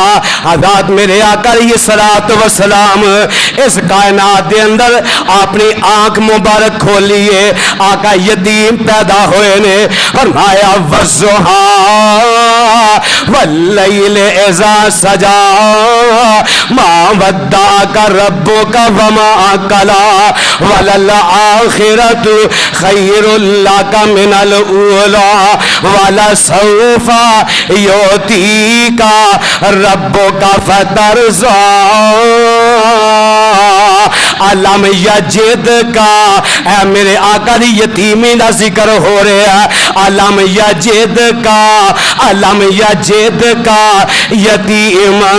دیتا حضرت میرے آقا علیہ الصلوۃ والسلام اس کائنات دے اندر اپنی آنکھ مبارک کھولیے آقا یتیم پیدا ہوئے نے فرمایا والضحیٰ واللیل اذا سجا ما ودعک ربک وما قلی وللآخرۃ خیر لک من الاولی ولسوف یعطیک ربک فترضی علم یجد کا اے میرے آقا دی یتیمی دا ذکر ہو رہا ہے علم یجد کا یتیما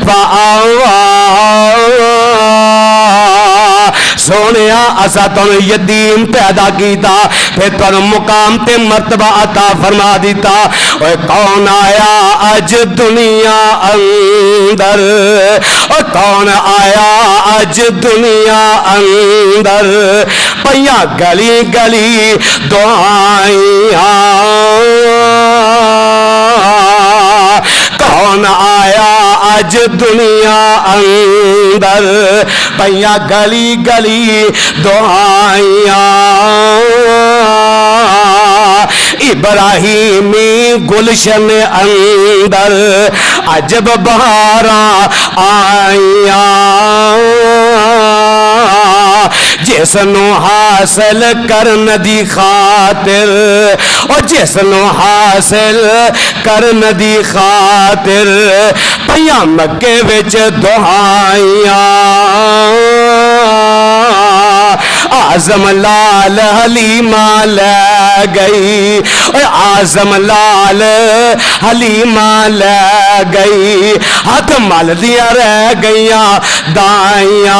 فآوا سونیا اسا تن یتیم پیدا کیتا پھر تن مقام تے مرتبہ عطا فرما دیتا اوے کون آیا اج دنیا اندر او کون آیا اج دنیا اندر پیا گلی گلی دعائیاں کون آیا اج دنیا اندر پیا گلی گلی دعائیاں ابراہیمی گلشن اندر عجب بہاراں آئیاں جس نو حاصل کرن دی خاطر اور جس نو حاصل کرن دی خاطر پیا مکے وچ دعائیاں اعظم لال حلیمہ لے گئی اعظم لال حلیمہ لے گئی ہاتھ مل دیا رہ گئیاں دائیاں